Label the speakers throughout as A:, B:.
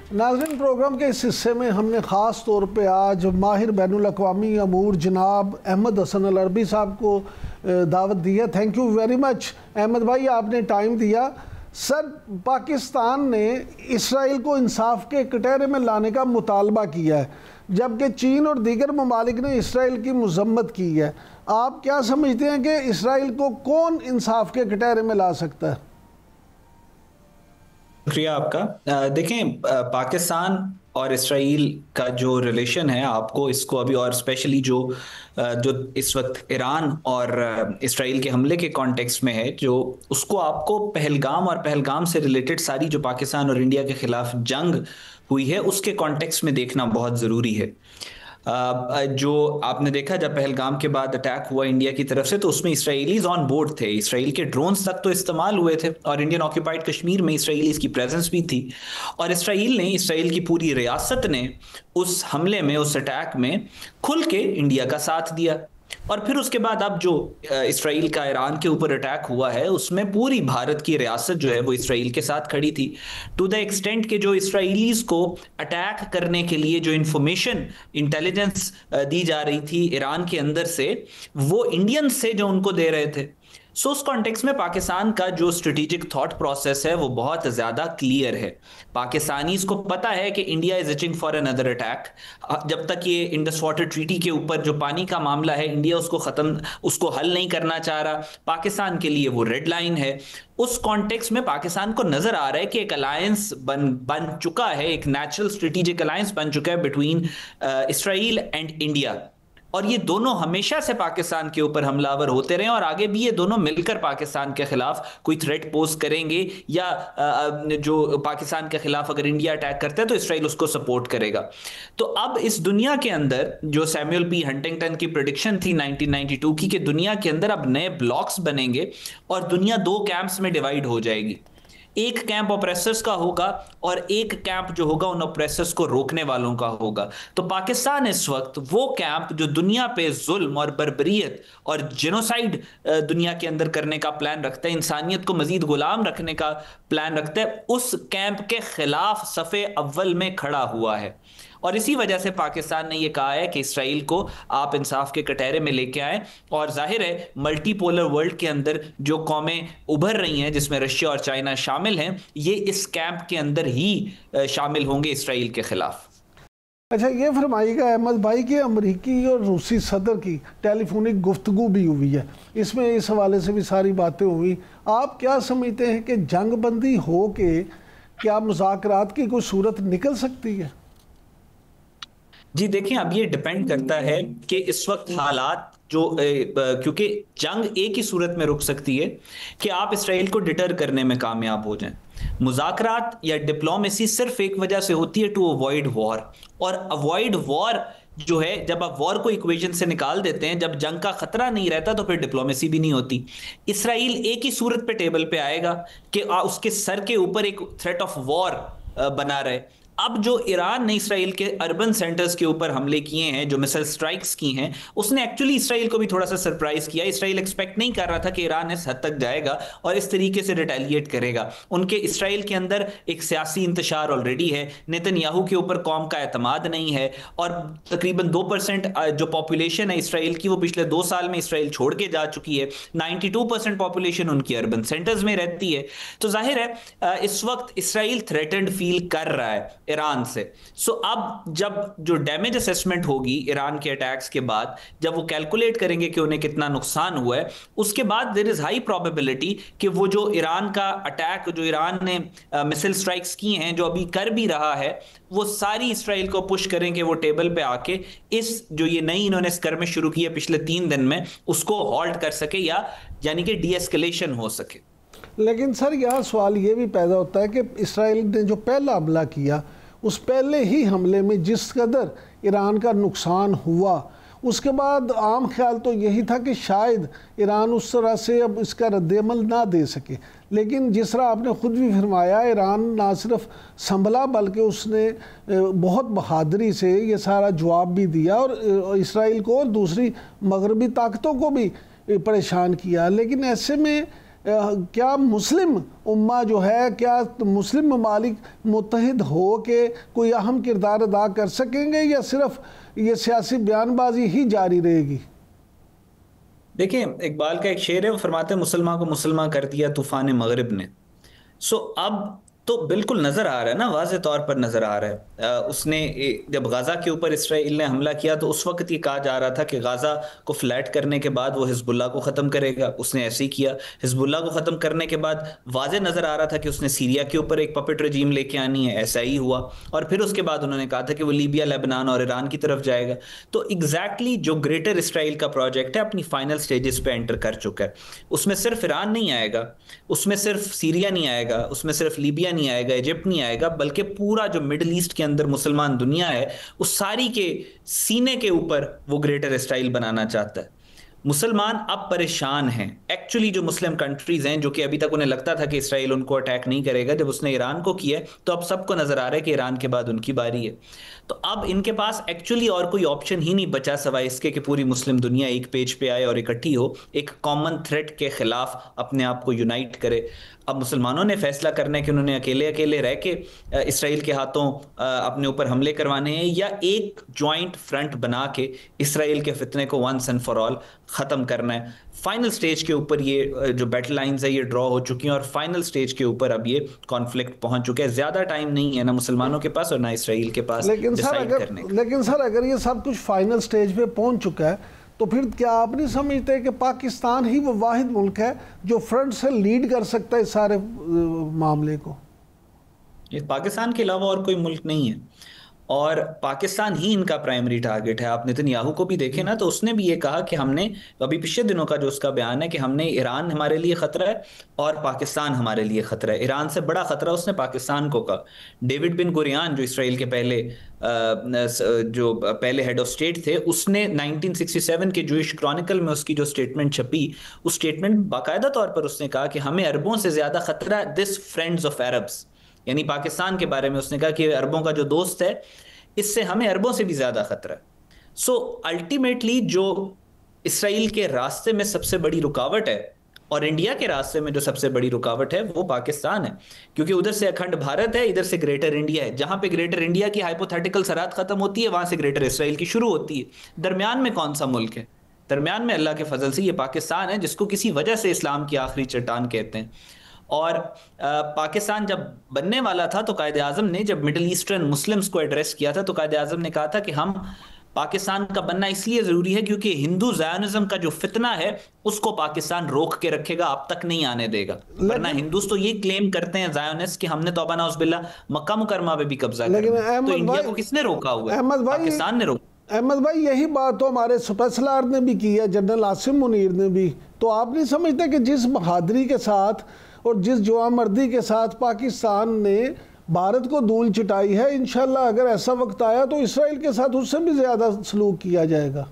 A: नाज़रीन, प्रोग्राम के इस हिस्से में हमने ख़ास तौर पे आज माहिर बैनुल अक़वामी अमूर जनाब अहमद हसन अल अरबी साहब को दावत दी है। Thank you very much Ahmad भाई, आपने टाइम दिया। सर, पाकिस्तान ने इसराइल को इंसाफ के कटहरे में लाने का मुतालबा किया है, जबकि चीन और दीगर ममालिक ने इसराइल की मजम्मत की है। आप क्या समझते हैं कि इसराइल को कौन इंसाफ के कटहरे में ला सकता है?
B: शुक्रिया आपका। देखें, पाकिस्तान और इसराइल का जो रिलेशन है, आपको इसको अभी और स्पेशली जो इस वक्त ईरान और इसराइल के हमले के कॉन्टेक्स्ट में है, जो उसको आपको पहलगाम और पहलगाम से रिलेटेड सारी जो पाकिस्तान और इंडिया के खिलाफ जंग हुई है उसके कॉन्टेक्स्ट में देखना बहुत ज़रूरी है। जो आपने देखा जब पहलगाम के बाद अटैक हुआ इंडिया की तरफ से, तो उसमें इसराइलीज ऑन बोर्ड थे, इसराइल के ड्रोन्स तक तो इस्तेमाल हुए थे और इंडियन ऑक्यूपाइड कश्मीर में इसराइलीज की प्रेजेंस भी थी। और इसराइल की पूरी रियासत ने उस हमले में, उस अटैक में खुल के इंडिया का साथ दिया। और फिर उसके बाद अब जो इसराइल का ईरान के ऊपर अटैक हुआ है, उसमें पूरी भारत की रियासत जो है वो इसराइल के साथ खड़ी थी, टू द एक्सटेंट के जो इसराइलीज को अटैक करने के लिए जो इंटेलिजेंस दी जा रही थी ईरान के अंदर से, वो इंडियन से जो उनको दे रहे थे। सो उस कॉन्टेक्स्ट में पाकिस्तान का जो स्ट्रेटेजिक थॉट प्रोसेस है वो बहुत ज़्यादा क्लियर है। पाकिस्तानीज को पता है कि India is itching for another attack. जब तक ये इंडस वाटर ट्रीटी के ऊपर जो पानी का मामला है, इंडिया उसको हल नहीं करना चाह रहा, पाकिस्तान के लिए वो रेड लाइन है। उस कॉन्टेक्स्ट में पाकिस्तान को नजर आ रहा है कि एक अलायंस बन चुका है, एक नेचुरल स्ट्रेटेजिक अलायंस बन चुका है बिटवीन इसराइल एंड इंडिया। और ये दोनों हमेशा से पाकिस्तान के ऊपर हमलावर होते रहे और आगे भी ये दोनों मिलकर पाकिस्तान के खिलाफ कोई थ्रेट पोज करेंगे, या जो पाकिस्तान के खिलाफ अगर इंडिया अटैक करता है तो इसराइल उसको सपोर्ट करेगा। तो अब इस दुनिया के अंदर जो सैमुअल पी हंटिंगटन की प्रेडिक्शन थी 1992 की, कि दुनिया के अंदर अब नए ब्लॉक्स बनेंगे और दुनिया दो कैंप्स में डिवाइड हो जाएगी। एक कैंप ऑपरेसर्स का होगा और एक कैंप जो होगा उन ऑपरेसर्स को रोकने वालों का होगा। तो पाकिस्तान इस वक्त वो कैंप जो दुनिया पे जुल्म और बर्बरियत और जेनोसाइड दुनिया के अंदर करने का प्लान रखता है, इंसानियत को मजीद गुलाम रखने का प्लान रखता है, उस कैंप के खिलाफ सफ़े अव्वल में खड़ा हुआ है। और इसी वजह से पाकिस्तान ने यह कहा है कि इसराइल को आप इंसाफ के कटहरे में लेके आए। और जाहिर है मल्टीपोलर वर्ल्ड के अंदर जो कौमें उभर रही हैं, जिसमें रशिया और चाइना शामिल हैं, ये इस कैंप के अंदर ही शामिल होंगे इसराइल के खिलाफ।
A: अच्छा, ये फरमाइएगा अहमद भाई कि अमरीकी और रूसी सदर की टेलीफोनिक गुफ्तगू भी हुई है, इसमें इस हवाले से भी सारी बातें हुई। आप क्या समझते हैं कि जंग बंदी हो के क्या मुज़ाकरात की कोई सूरत निकल सकती है?
B: जी देखें, अब ये डिपेंड करता है कि इस वक्त हालात क्योंकि जंग एक ही सूरत में रुक सकती है कि आप इसराइल को डिटर करने में कामयाब हो जाएं। मुज़ाकरात या डिप्लोमेसी सिर्फ एक वजह से होती है, टू अवॉइड वॉर। और अवॉइड वॉर जो है, जब आप वॉर को इक्वेशन से निकाल देते हैं, जब जंग का खतरा नहीं रहता, तो फिर डिप्लोमेसी भी नहीं होती। इसराइल एक ही सूरत पे टेबल पे आएगा कि उसके सर के ऊपर एक थ्रेट ऑफ वॉर बना रहे। अब जो ईरान ने इसराइल के अर्बन सेंटर्स के ऊपर हमले किए हैं, जो मिसाइल स्ट्राइक्स की हैं, उसने एक्चुअली इसराइल को भी थोड़ा सा सरप्राइज किया। इसराइल एक्सपेक्ट नहीं कर रहा था कि ईरान इस हद तक जाएगा और इस तरीके से रिटेलिएट करेगा। उनके इसराइल के अंदर एक सियासी इंतशार ऑलरेडी है, नेतन्याहू के ऊपर कौम का एतमाद नहीं है, और तकरीबन 2% जो पॉपुलेशन है इसराइल की, वो पिछले 2 साल में इसराइल छोड़ के जा चुकी है। 92% पॉपुलेशन उनकी अर्बन सेंटर्स में रहती है। तो जाहिर है इस वक्त इसराइल थ्रेटेंड फील कर रहा है ईरान से। सो अब जब जो डैमेज असेसमेंट होगी ईरान के अटैक्स के बाद, जब वो कैलकुलेट करेंगे कि उन्हें कितना नुकसान हुआ है, उसके बाद देयर इज हाई प्रोबेबिलिटी कि वो जो ईरान का अटैक, जो ईरान ने मिसाइल स्ट्राइक्स की हैं, जो अभी कर भी रहा है, वो सारी इसराइल को पुश करेंगे वो टेबल पे आके इस जो ये नई इन्होंने स्कर्मिश शुरू की है पिछले 3 दिन में, उसको हॉल्ट कर सके, या यानी कि डीएस्केलेशन हो सके।
A: लेकिन सर, यहाँ सवाल ये भी पैदा होता है कि इसराइल ने जो पहला हमला किया, उस पहले ही हमले में जिस कदर ईरान का नुकसान हुआ, उसके बाद आम ख्याल तो यही था कि शायद ईरान उस तरह से अब इसका रद्द-ए-अमल ना दे सके। लेकिन जिस तरह आपने ख़ुद भी फरमाया, ईरान ना सिर्फ संभला बल्कि उसने बहुत बहादुरी से ये सारा जवाब भी दिया और इसराइल को और दूसरी मगरबी ताकतों को भी परेशान किया। लेकिन ऐसे में क्या मुस्लिम उम्मा जो है, क्या मुस्लिम ममालिक मुत्तहिद हो के कोई अहम किरदार अदा कर सकेंगे, या सिर्फ ये सियासी बयानबाजी ही जारी रहेगी?
B: देखिए, इकबाल का एक शेर है, वो फरमाते हैं मुसलमान को मुसलमान कर दिया तूफान मगरिब ने। सो अब तो बिल्कुल नजर आ रहा है ना, वाज़े तौर पर नजर आ रहा है। उसने जब गाजा के ऊपर इसराइल ने हमला किया तो उस वक्त ये कहा जा रहा था कि गाजा को फ्लैट करने के बाद वो हिजबुल्लाह को खत्म करेगा, उसने ऐसे ही किया। हिजबुल्लाह को खत्म करने के बाद वाज़े नजर आ रहा था कि उसने सीरिया के ऊपर एक पपेट रजीम लेके आनी है, ऐसा ही हुआ। और फिर उसके बाद उन्होंने कहा था कि वो लीबिया, लेबनान और ईरान की तरफ जाएगा। तो एग्जैक्टली जो ग्रेटर इसराइल का प्रोजेक्ट है अपनी फाइनल स्टेजेस पे एंटर कर चुका है। उसमें सिर्फ ईरान नहीं आएगा, उसमें सिर्फ सीरिया नहीं आएगा, उसमें सिर्फ लीबिया नहीं आएगा, इजिप्ट नहीं आएगा, बल्कि पूरा जो मिडिल ईस्ट के अंदर मुसलमान दुनिया है उस सारी के सीने के ऊपर वो ग्रेटर इसराइल बनाना चाहता है। मुसलमान अब परेशान हैं एक्चुअली। जो मुस्लिम कंट्रीज हैं, जो कि अभी तक उन्हें लगता था कि इसराइल उनको अटैक नहीं करेगा, जब उसने ईरान को किया तो अब सबको नजर आ रहा है कि ईरान के बाद उनकी बारी है। तो अब इनके पास एक्चुअली और कोई ऑप्शन ही नहीं बचा सिवाय इसके कि पूरी मुस्लिम दुनिया एक पेज पे आए और इकट्ठी हो, एक कॉमन थ्रेट के खिलाफ अपने आप को यूनाइट करे। अब मुसलमानों ने फैसला करना है कि उन्होंने अकेले अकेले रह के इसराइल के हाथों अपने ऊपर हमले करवाने हैं, या एक जॉइंट फ्रंट बना के इसराइल के फितने को वंस एंड फॉर ऑल ख़त्म करना है। फाइनल स्टेज के ऊपर ये जो बैटल लाइंस है ये ड्रॉ हो चुकी हैं और फाइनल स्टेज के ऊपर अब ये कॉन्फ्लिक्ट पहुंच चुका है। ज़्यादा टाइम नहीं है ना मुसलमानों के पास और ना इसराइल के पास डिसाइड करने का।
A: लेकिन सर अगर ये सब कुछ फाइनल स्टेज पे पहुंच चुका है तो फिर क्या आप नहीं समझते कि पाकिस्तान ही वो वाहिद मुल्क है जो फ्रंट से लीड कर सकता है इस सारे मामले को?
B: पाकिस्तान के अलावा और कोई मुल्क नहीं है और पाकिस्तान ही इनका प्राइमरी टारगेट है। आप नेतन्याहू को भी देखें ना, तो उसने भी ये कहा कि हमने, अभी पिछले दिनों का जो उसका बयान है कि हमने, ईरान हमारे लिए खतरा है और पाकिस्तान हमारे लिए खतरा है। ईरान से बड़ा खतरा उसने पाकिस्तान को कहा। डेविड बिन गुरियान जो इसराइल के पहले हेड ऑफ स्टेट थे, उसने 1967 के जूइश क्रॉनिकल में उसकी जो स्टेटमेंट छपी, उस स्टेटमेंट बाकायदा तौर पर उसने कहा कि हमें अरबों से ज्यादा खतरा है दिस फ्रेंड्स ऑफ अरब्स, यानी पाकिस्तान के बारे में उसने कहा कि अरबों का जो दोस्त है इससे हमें अरबों से भी ज्यादा खतरा है। सो अल्टीमेटली जो इसराइल के रास्ते में सबसे बड़ी रुकावट है और इंडिया के रास्ते में जो सबसे बड़ी रुकावट है वो पाकिस्तान है, क्योंकि उधर से अखंड भारत है, इधर से ग्रेटर इंडिया है। जहां पे ग्रेटर इंडिया की हाइपोथेटिकल सरहद खत्म होती है वहां से ग्रेटर इसराइल की शुरू होती है। दरमियान में कौन सा मुल्क है? दरमियान में अल्लाह के फजल से ये पाकिस्तान है, जिसको किसी वजह से इस्लाम की आखिरी चट्टान कहते हैं। और पाकिस्तान जब बनने वाला था तो कायदे आज़म ने, जब मिडिल ईस्टर्न मुस्लिम्स को एड्रेस किया था, तो कायदे आज़म ने कहा था कि हम, पाकिस्तान का बनना इसलिए ज़रूरी है क्योंकि हिंदू ज़ायोनिज़्म का जो फितना है उसको पाकिस्तान रोक के रखेगा, अब तक नहीं आने देगा। वरना हिंदूस तो ये क्लेम करते हैं ज़ायोनिस्ट कि हमने तौबा नाउज़ुबिल्लाह मक्का मुकरमा पे भी कब्जा किया, तो इंडिया को किसने रोका हुआ है? पाकिस्तान ने रोका।
A: अहमद भाई, यही बात तो हमारे स्पेशल आर्मी ने भी की है, जनरल आसिम मुनीर ने भी। तो आप नहीं समझते कि जिस बहादुरी के साथ और जिस जवामर्दी के साथ पाकिस्तान ने भारत को धूल चिटाई है, इंशाल्लाह अगर ऐसा वक्त आया तो इसराइल के साथ उससे भी ज़्यादा सलूक किया जाएगा?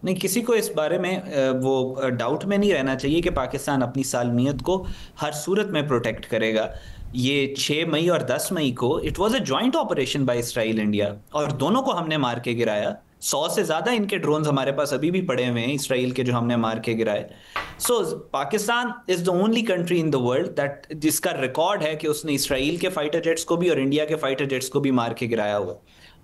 B: नहीं, किसी को इस बारे में वो डाउट में नहीं रहना चाहिए कि पाकिस्तान अपनी सालमियत को हर सूरत में प्रोटेक्ट करेगा। ये 6 मई और 10 मई को it was a joint operation by Israel India, और दोनों को हमने मार के गिराया। 100 से ज़्यादा इनके ड्रोन्स हमारे पास अभी भी पड़े हुए हैं इसराइल के, जो हमने मार के गिराए। So Pakistan is the only country in the world that, जिसका रिकॉर्ड है कि उसने इसराइल के फाइटर जेट्स को भी और इंडिया के फाइटर जेट्स को भी मार के गिराया हुआ।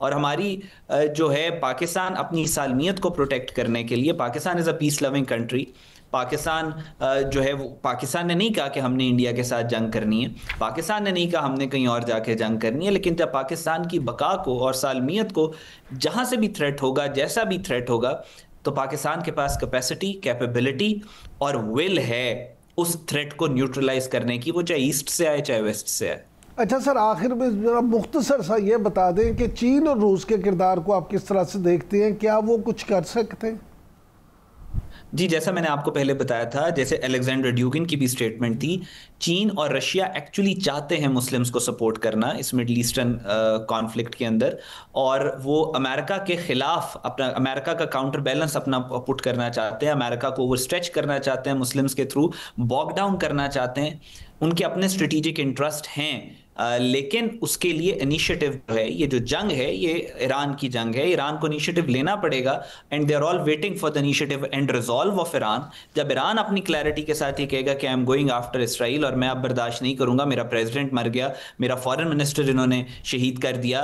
B: और हमारी जो है, पाकिस्तान अपनी सालमियत को प्रोटेक्ट करने के लिए, Pakistan is a peace loving country. Pakistan जो है वो, पाकिस्तान ने नहीं कहा कि हमने इंडिया के साथ जंग करनी है, पाकिस्तान ने नहीं कहा हमने कहीं और जाके जंग करनी है, लेकिन जब पाकिस्तान की बका को और सालमियत को जहां से भी थ्रेट होगा, जैसा भी थ्रेट होगा, तो पाकिस्तान के पास कैपेसिटी, कैपेबिलिटी और विल है उस थ्रेट को न्यूट्रलाइज करने की, वो चाहे ईस्ट से आए चाहे वेस्ट से आए।
A: अच्छा सर, आखिर में जरा मुख्तसर सा ये बता दें कि चीन और रूस के किरदार को आप किस तरह से देखते हैं? क्या वो कुछ कर सकते हैं?
B: जी, जैसा मैंने आपको पहले बताया था, जैसे अलेक्जेंडर ड्यूगिन की भी स्टेटमेंट थी, चीन और रशिया एक्चुअली चाहते हैं मुस्लिम्स को सपोर्ट करना इस मिडल ईस्टर्न कॉन्फ्लिक्ट के अंदर, और वो अमेरिका के खिलाफ अपना, अमेरिका का काउंटर बैलेंस अपना पुट करना चाहते हैं, अमेरिका को ओवर स्ट्रेच करना चाहते हैं, मुस्लिम्स के थ्रू बॉक डाउन करना चाहते हैं। उनके अपने स्ट्रेटेजिक इंटरेस्ट हैं लेकिन उसके लिए इनिशिएटिव जो है, ये जो जंग है ये ईरान की जंग है, ईरान को इनिशिएटिव लेना पड़ेगा। And they are all waiting for the initiative and resolve of Iran. जब ईरान अपनी क्लैरिटी के साथ ये कहेगा कि I am going after Israel और मैं अब बर्दाश्त नहीं करूंगा, मेरा प्रेसिडेंट मर गया, मेरा फॉरेन मिनिस्टर इन्होंने शहीद कर दिया,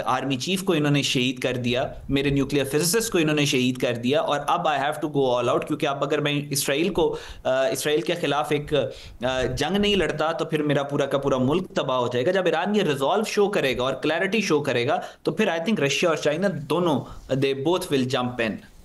B: आर्मी चीफ को इन्होंने शहीद कर दिया, मेरे न्यूक्लियर फिजिसिस्ट को इन्होंने शहीद कर दिया, और अब I have to go all out, क्योंकि अब अगर मैं इसराइल के खिलाफ एक जंग नहीं लड़ता तो फिर मेरा पूरा का पूरा मुल्क तबाह हो जाएगा। जब ईरान ये रिजॉल्व शो करेगा और क्लैरिटी शो करेगा तो फिर आई थिंक रशिया और चाइना दोनों they both will jump in.